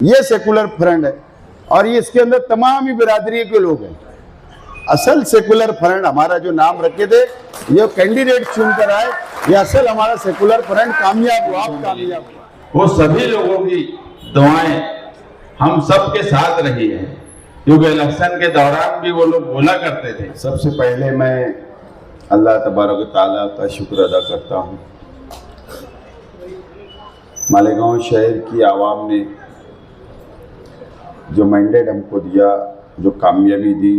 ये secular front है और ये इसके अंदर तमाम ही बिरादरी के लोग हैं। असल सेकुलर फ्रंट हमारा जो नाम रखे थे, ये कैंडिडेट चुन कर आए, ये असल हमारा सेकुलर फ्रंट कामयाब हुआ, कामयाब हुआ। वो सभी लोगों की दुआएं हम सब के साथ रही है, क्योंकि इलेक्शन के दौरान भी वो लोग बोला करते थे। सबसे पहले मैं अल्लाह तबारक ताला का शुक्र अदा करता हूँ। मालेगांव शहर की आवाम ने जो मैंडेट हमको दिया, जो कामयाबी दी,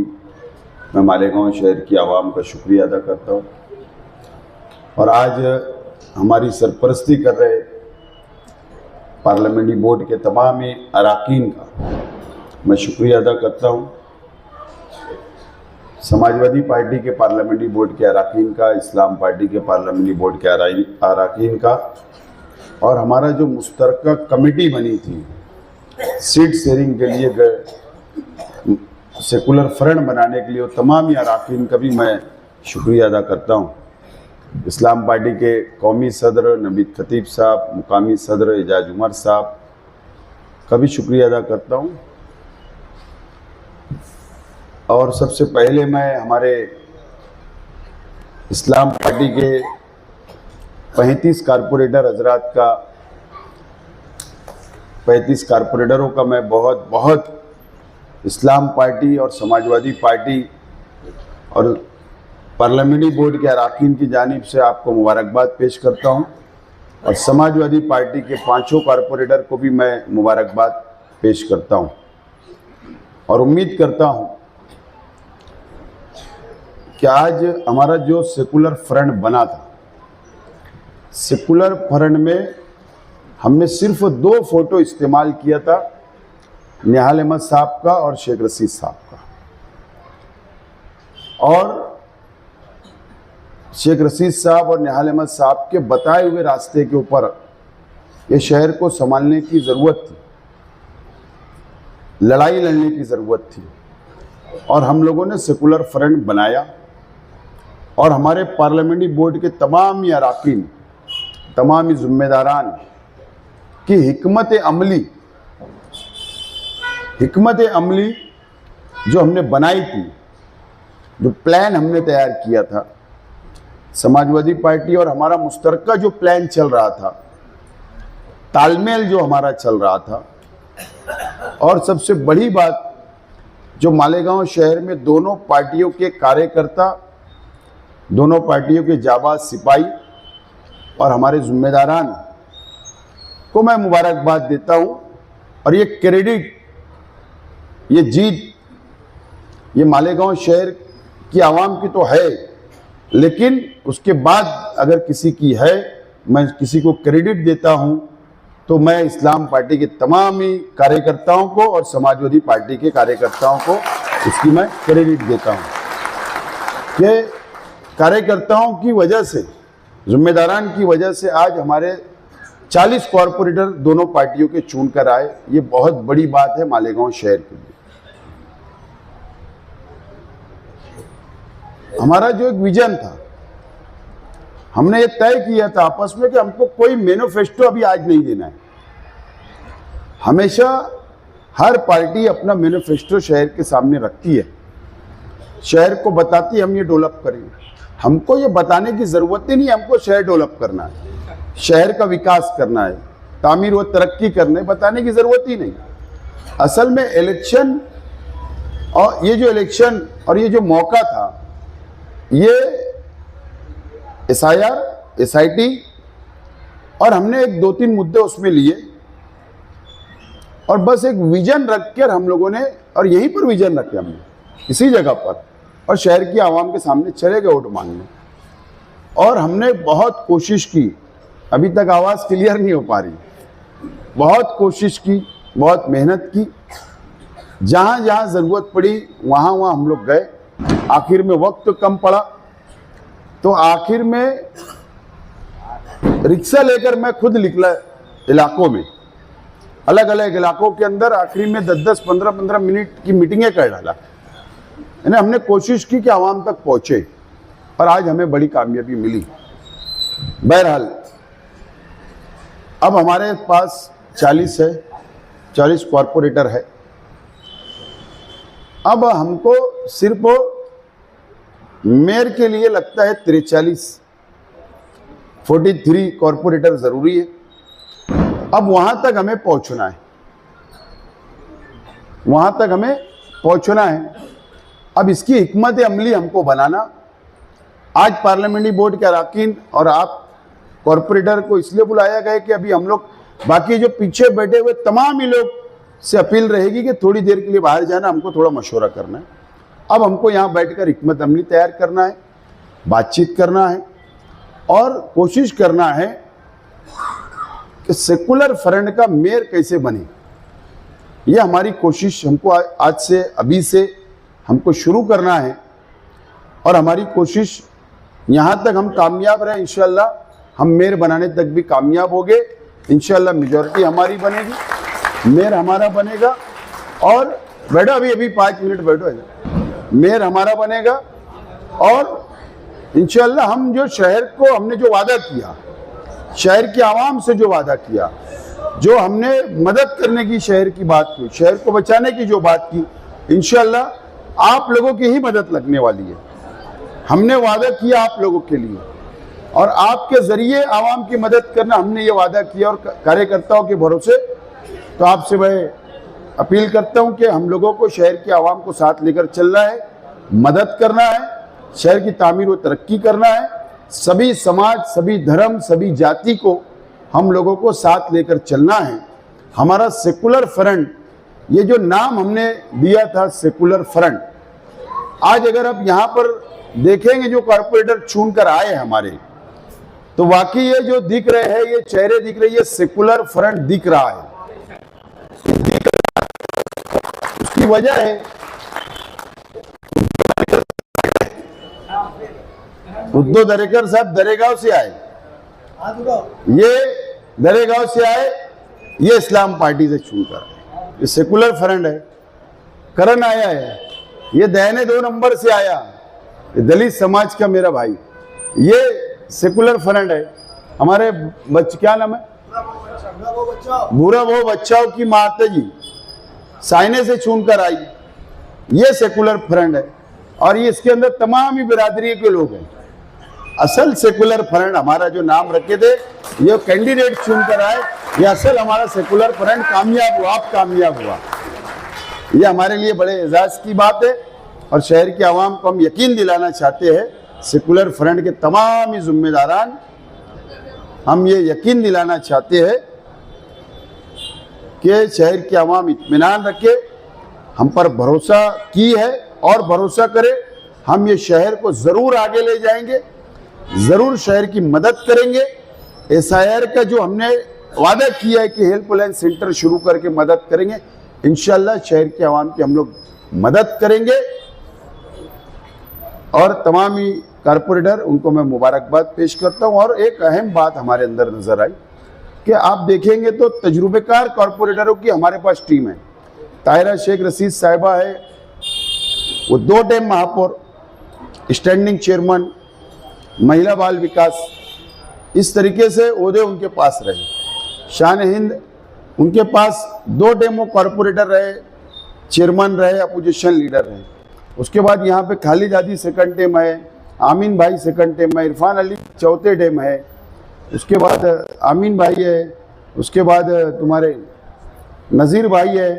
मैं मालेगांव शहर की आवाम का शुक्रिया अदा करता हूँ। और आज हमारी सरपरस्ती कर रहे पार्लियामेंट्री बोर्ड के तमाम अरकान का मैं शुक्रिया अदा करता हूँ। समाजवादी पार्टी के पार्लियामेंट्री बोर्ड के अरकान का, इस्लाम पार्टी के पार्लियामेंट्री बोर्ड के अरकान का, और हमारा जो मुश्तरका कमेटी बनी थी सीट शेयरिंग के लिए, सेकुलर फ्रंट बनाने के लिए, तमाम ही अरकान का भी मैं शुक्रिया अदा करता हूँ। इस्लाम पार्टी के कौमी सदर नबीद खतीब साहब, मुकामी सदर एजाज उमर साहब का भी शुक्रिया अदा करता हूँ। और सबसे पहले मैं हमारे इस्लाम पार्टी के 35 कारपोरेटर हजरात का, 35 कारपोरेटरों का मैं बहुत बहुत इस्लाम पार्टी और समाजवादी पार्टी और पार्लियामेंट्री बोर्ड के अरकान की जानिब से आपको मुबारकबाद पेश करता हूं। और समाजवादी पार्टी के 5 कारपोरेटर को भी मैं मुबारकबाद पेश करता हूं और उम्मीद करता हूं कि आज हमारा जो सेकुलर फ्रंट बना था, सेकुलर फ्रंट में हमने सिर्फ 2 फोटो इस्तेमाल किया था, निहाल अहमद साहब का और शेख रशीद साहब का। और शेख रशीद साहब और निहाल अहमद साहब के बताए हुए रास्ते के ऊपर ये शहर को संभालने की ज़रूरत थी, लड़ाई लड़ने की ज़रूरत थी, और हम लोगों ने सेकुलर फ्रंट बनाया। और हमारे पार्लियामेंट्री बोर्ड के तमाम ही अरकान, तमाम ही जिम्मेदारान की हिकमत अमली जो हमने बनाई थी, जो प्लान हमने तैयार किया था, समाजवादी पार्टी और हमारा मुश्तरका जो प्लान चल रहा था, तालमेल जो हमारा चल रहा था, और सबसे बड़ी बात जो मालेगांव शहर में दोनों पार्टियों के कार्यकर्ता, दोनों पार्टियों के जाबाज सिपाही और हमारे जिम्मेदारान को मैं मुबारकबाद देता हूं। और ये क्रेडिट, ये जीत, ये मालेगांव शहर की आवाम की तो है, लेकिन उसके बाद अगर किसी की है, मैं किसी को क्रेडिट देता हूं तो मैं इस्लाम पार्टी के तमाम ही कार्यकर्ताओं को और समाजवादी पार्टी के कार्यकर्ताओं को इसकी मैं क्रेडिट देता हूं कि कार्यकर्ताओं की वजह से, जिम्मेदारान की वजह से आज हमारे 40 कॉरपोरेटर दोनों पार्टियों के चुन कर आए। ये बहुत बड़ी बात है मालेगांव शहर के लिए। हमारा जो एक विजन था, हमने ये तय किया था आपस में कि हमको कोई मैनिफेस्टो अभी आज नहीं देना है। हमेशा हर पार्टी अपना मैनिफेस्टो शहर के सामने रखती है, शहर को बताती है हम ये डेवलप करेंगे। हमको ये बताने की ज़रूरत ही नहीं, हमको शहर डेवलप करना है, शहर का विकास करना है, तामीर व तरक्की करना है, बताने की ज़रूरत ही नहीं। असल में इलेक्शन और ये जो इलेक्शन और ये जो मौका था, ये SIR, SIT, और हमने एक 2-3 मुद्दे उसमें लिए और बस एक विजन रखकर हम लोगों ने, और यहीं पर विजन रखे हमने, इसी जगह पर, और शहर की आवाम के सामने चले गए वोट मांगने। और हमने बहुत कोशिश की, अभी तक आवाज़ क्लियर नहीं हो पा रही, बहुत कोशिश की, बहुत मेहनत की, जहाँ जहाँ ज़रूरत पड़ी वहाँ वहाँ हम लोग गए। आखिर में वक्त कम पड़ा तो आखिर में रिक्शा लेकर मैं खुद निकला इलाकों में, अलग अलग इलाकों के अंदर। आखिरी में 10-10, 15-15 मिनट की मीटिंगें कर डाला। यानी हमने कोशिश की कि आवाम तक पहुँचे, और आज हमें बड़ी कामयाबी मिली। बहरहाल अब हमारे पास 40 है, 40 कॉरपोरेटर है। अब हमको सिर्फ मेयर के लिए लगता है 43 कॉरपोरेटर जरूरी है। अब वहां तक हमें पहुंचना है, वहां तक हमें पहुंचना है। अब इसकी हिकमत अमली हमको बनाना। आज पार्लियामेंट्री बोर्ड के अरकान और आप कॉरपोरेटर को इसलिए बुलाया गया कि अभी हम लोग बाकी जो पीछे बैठे हुए तमाम ही लोग से अपील रहेगी कि थोड़ी देर के लिए बाहर जाना, हमको थोड़ा मशवरा करना है। अब हमको यहाँ बैठकर हिकमत अमली तैयार करना है, बातचीत करना है और कोशिश करना है कि सेकुलर फ्रंट का मेयर कैसे बने। ये हमारी कोशिश हमको आज से, अभी से हमको शुरू करना है। और हमारी कोशिश यहाँ तक हम कामयाब रहे, इंशाल्लाह हम मेयर बनाने तक भी कामयाब हो गए। इंशाल्लाह मेजॉरिटी हमारी बनेगी, मेयर हमारा बनेगा। और बैठो, अभी 5 मिनट बैठो। मेयर हमारा बनेगा और इंशाल्लाह हम जो शहर को हमने जो वादा किया, शहर की आवाम से जो वादा किया, जो हमने मदद करने की शहर की बात की, शहर को बचाने की जो बात की, इंशाल्लाह आप लोगों की ही मदद लगने वाली है। हमने वादा किया आप लोगों के लिए और आपके जरिए आवाम की मदद करना हमने ये वादा किया। और कार्यकर्ताओं के भरोसे तो आपसे मैं अपील करता हूं कि हम लोगों को शहर की आवाम को साथ लेकर चलना है, मदद करना है, शहर की तामीर व तरक्की करना है। सभी समाज, सभी धर्म, सभी जाति को हम लोगों को साथ लेकर चलना है। हमारा सेकुलर फ्रंट, ये जो नाम हमने दिया था सेकुलर फ्रंट, आज अगर आप यहाँ पर देखेंगे जो कॉरपोरेटर चुन कर आए हमारे, तो वाकई ये जो दिख रहे हैं, ये चेहरे दिख रहे हैं, ये सेकुलर फ्रंट दिख रहा है। उसकी वजह है उद्धव दरेकर साहब दरेगांव से आए, ये दरेगांव से आए, ये इस्लाम पार्टी से चुनकर आए, ये सेकुलर फ्रंट है। करण आया है, ये दयाने 2 नंबर से आया, ये दलित समाज का मेरा भाई, ये सेकुलर फ्रंट है। हमारे क्या नाम है, बुरा वो बच्चाओं की माता जी साइने से चुनकर आई, ये सेकुलर फ्रंट है। और ये इसके अंदर तमाम ही बिरादरी के लोग हैं। असल सेकुलर फ्रंट हमारा जो नाम रखे थे, ये कैंडिडेट चुनकर आए, ये असल हमारा सेकुलर फ्रंट कामयाब हुआ, आप कामयाब हुआ। ये हमारे लिए बड़े एजाज की बात है। और शहर की आवाम को हम यकीन दिलाना चाहते हैं, सेकुलर फ्रंट के तमाम ही जिम्मेदारान, हम ये यकीन दिलाना चाहते हैं कि शहर की आवाम इत्मीनान रखे, हम पर भरोसा की है और भरोसा करे। हम ये शहर को ज़रूर आगे ले जाएंगे, ज़रूर शहर की मदद करेंगे। SIR का जो हमने वादा किया है कि हेल्पलाइन सेंटर शुरू करके मदद करेंगे, इंशाल्लाह शहर के आवाम की हम लोग मदद करेंगे। और तमाम ही कारपोरेटर, उनको मैं मुबारकबाद पेश करता हूँ। और एक अहम बात हमारे अंदर नज़र आई कि आप देखेंगे तो तजुर्बेकार कॉरपोरेटरों की हमारे पास टीम है। ताहिरा शेख रशीद साहिबा है, वो 2 टाइम महापौर, स्टैंडिंग चेयरमैन, महिला बाल विकास, इस तरीके से ओहदे उनके पास रहे। शान हिंद, उनके पास 2 टाइम वो कॉरपोरेटर रहे, चेयरमैन रहे, अपोजिशन लीडर रहे। उसके बाद यहाँ पे खालिद आदि 2nd टाइम है, आमीन भाई 2nd टाइम है, इरफान अली 4थे टाइम है, उसके बाद आमीन भाई है, उसके बाद तुम्हारे नज़ीर भाई है,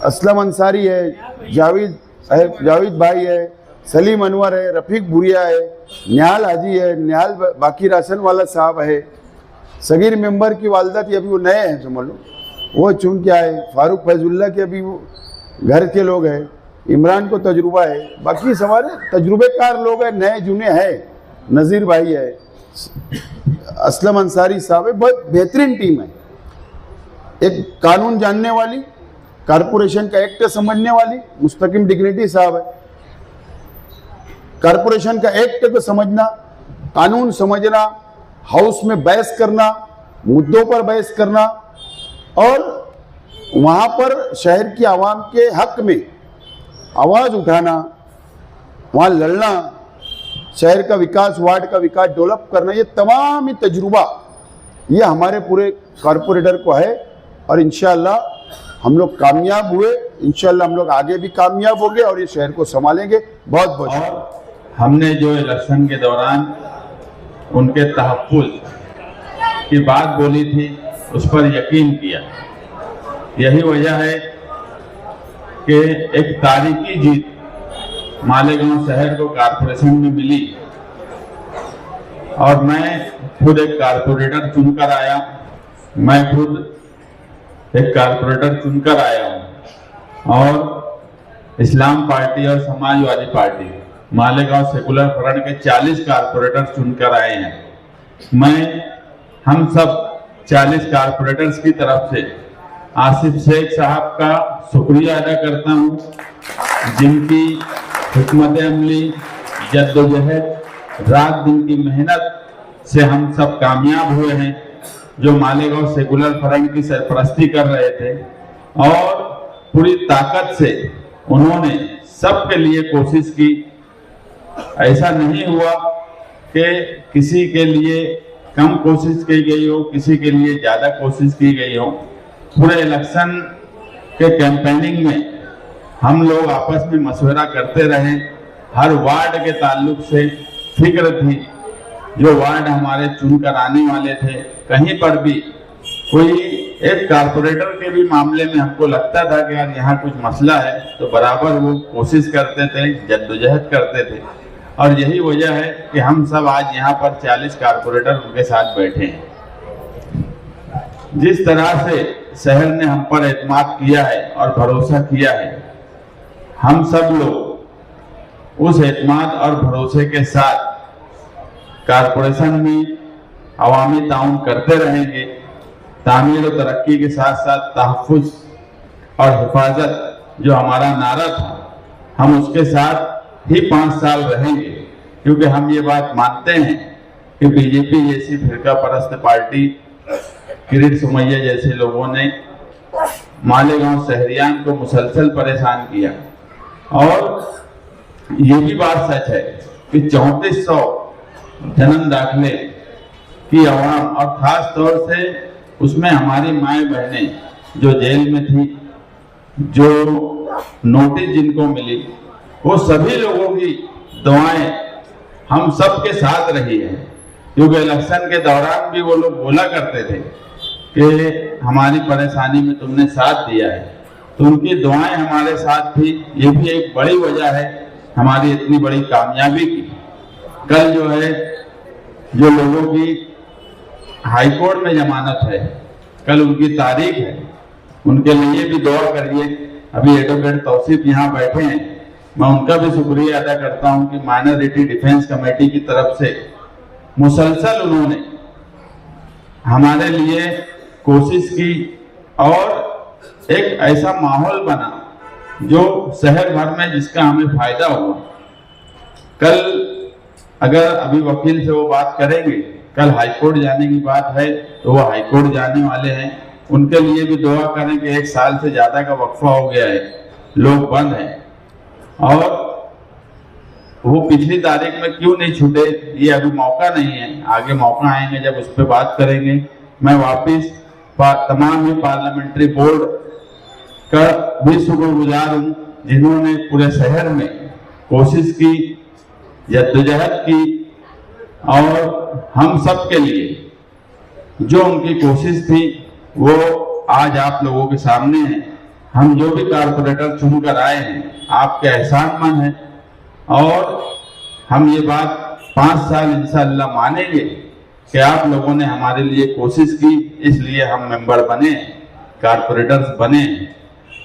असलम अंसारी है, जावेद भाई है, सलीम अनवर है, रफ़ीक भुरिया है, निहाल हाजी है, निहाल बाकी राशन वाला साहब है, सगीर मेंबर की वालदा थी, अभी वो नए हैं समझ लो, वो चुन के आए, फारूक फैजुल्ला के अभी वो घर के लोग हैं, इमरान को तजुर्बा है, बाकी हमारे तजुर्बेकार लोग हैं, नए जुने हैं, नज़ीर भाई है, असलम अंसारी साहब है। बहुत बेहतरीन टीम है। एक कानून जानने वाली, कारपोरेशन का एक्ट समझने वाली मुस्तकिम डिग्निटी साहब है। कारपोरेशन का एक्ट को समझना, कानून समझना, हाउस में बहस करना, मुद्दों पर बहस करना और वहाँ पर शहर की आवाम के हक में आवाज़ उठाना, वहाँ लड़ना, शहर का विकास, वार्ड का विकास डेवलप करना, ये तमाम ही तजुर्बा ये हमारे पूरे कॉरपोरेटर को है। और इंशाअल्लाह हम लोग कामयाब हुए, इंशाअल्लाह हम लोग आगे भी कामयाब होंगे और ये शहर को संभालेंगे। बहुत बहुत और हमने जो इलेक्शन के दौरान उनके तहफ़्फ़ुज़ की बात बोली थी उस पर यकीन किया। यही वजह है कि एक तारीखी जीत मालेगांव शहर को कारपोरेशन में मिली और मैं खुद एक कारपोरेटर चुनकर आया। मैं खुद एक कारपोरेटर चुनकर आया हूँ और इस्लाम पार्टी और Samajwadi party Malegaon secular front के 40 कारपोरेटर चुनकर आए हैं। हम सब 40 कारपोरेटर्स की तरफ से आसिफ शेख साहब का शुक्रिया अदा करता हूँ, जिनकी हिकमत अमली, जद्दोजहद, रात दिन की मेहनत से हम सब कामयाब हुए हैं। जो मालेगांव सेकुलर फ्रंट की सरपरस्ती कर रहे थे और पूरी ताकत से उन्होंने सबके लिए कोशिश की। ऐसा नहीं हुआ कि किसी के लिए कम कोशिश की गई हो, किसी के लिए ज़्यादा कोशिश की गई हो। पूरे इलेक्शन के कैंपेनिंग में हम लोग आपस में मशवरा करते रहे। हर वार्ड के ताल्लुक से फिक्र थी। जो वार्ड हमारे चुनकर आने वाले थे, कहीं पर भी कोई एक कारपोरेटर के भी मामले में हमको लगता था कि यार यहाँ कुछ मसला है, तो बराबर वो कोशिश करते थे, जद्दोजहद करते थे। और यही वजह है कि हम सब आज यहाँ पर 40 कारपोरेटर उनके साथ बैठे हैं। जिस तरह से शहर ने हम पर एतमाद किया है और भरोसा किया है, हम सब लोग उस एतमाद और भरोसे के साथ कारपोरेशन में अवामी ताउन करते रहेंगे। तामीर और तरक्की के साथ साथ तहफ़्फ़ुज़ और हिफाजत जो हमारा नारा था, हम उसके साथ ही 5 साल रहेंगे, क्योंकि हम ये बात मानते हैं कि बीजेपी जैसी फिरका परस्त पार्टी, किरीट सोमैया जैसे लोगों ने मालेगांव शहरियान को मुसलसल परेशान किया। और ये भी बात सच है कि 3400 जन्म दाखिले की आवाम और ख़ास तौर से उसमें हमारी माएँ बहनें जो जेल में थी, जो नोटिस जिनको मिली, वो सभी लोगों की दुआएं हम सब के साथ रही है। क्योंकि इलेक्शन के दौरान भी वो लोग बोला करते थे कि हमारी परेशानी में तुमने साथ दिया है, तो उनकी दुआएं हमारे साथ थी। ये भी एक बड़ी वजह है हमारी इतनी बड़ी कामयाबी की। कल जो है, जो लोगों की हाई कोर्ट में जमानत है, कल उनकी तारीख है, उनके लिए भी दुआ करिए। अभी एडवोकेट तौसीफ यहाँ बैठे हैं, मैं उनका भी शुक्रिया अदा करता हूं कि माइनॉरिटी डिफेंस कमेटी की तरफ से मुसलसल उन्होंने हमारे लिए कोशिश की और एक ऐसा माहौल बना जो शहर भर में जिसका हमें फायदा हुआ। कल अगर अभी वकील से वो बात करेंगे, कल हाईकोर्ट जाने की बात है तो वो हाईकोर्ट जाने वाले हैं। उनके लिए भी दुआ करें कि 1 साल से ज़्यादा का वक्फा हो गया है, लोग बंद हैं और वो पिछली तारीख में क्यों नहीं छूटे, ये अभी मौका नहीं है। आगे मौका आएंगे जब उस पर बात करेंगे। मैं वापिस तमाम ही पार्लियामेंट्री बोर्ड का भी शुक्रगुजार हूँ, जिन्होंने पूरे शहर में कोशिश की, जद्दोजहद की और हम सब के लिए जो उनकी कोशिश थी वो आज आप लोगों के सामने है। हम जो भी कारपोरेटर चुनकर आए हैं, आपके एहसानमंद हैं और हम ये बात 5 साल इंशाअल्लाह मानेंगे कि आप लोगों ने हमारे लिए कोशिश की, इसलिए हम मेंबर बने, कारपोरेटर्स बने।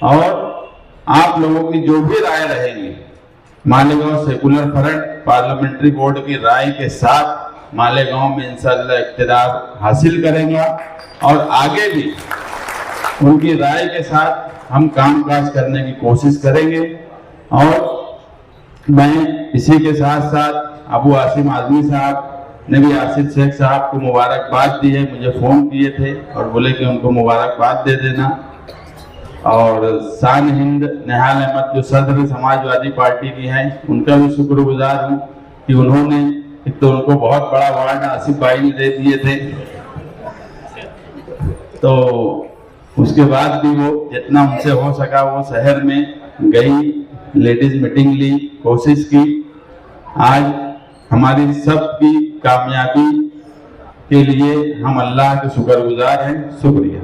और आप लोगों की जो भी राय रहेंगी, Malegaon secular front parliamentary board की राय के साथ मालेगांव में इंशाअल्लाह इक़्तिदार हासिल करेंगे और आगे भी उनकी राय के साथ हम कामकाज करने की कोशिश करेंगे। और मैं इसी के साथ साथ अबू आसिम आज़मी साहब ने भी आसिफ शेख साहब को मुबारकबाद दी है। मुझे फ़ोन किए थे और बोले कि उनको मुबारकबाद दे देना। और शान हिंद निहाल अहमद जो सदर समाजवादी पार्टी की हैं, उनका भी शुक्रगुजार हूँ कि उन्होंने, एक तो उनको बहुत बड़ा वार्ड आसिफ भाई ने दे दिए थे, तो उसके बाद भी वो जितना उनसे हो सका वो शहर में गई, लेडीज मीटिंग ली, कोशिश की। आज हमारी सबकी कामयाबी के लिए हम अल्लाह के शुक्रगुजार हैं। शुक्रिया।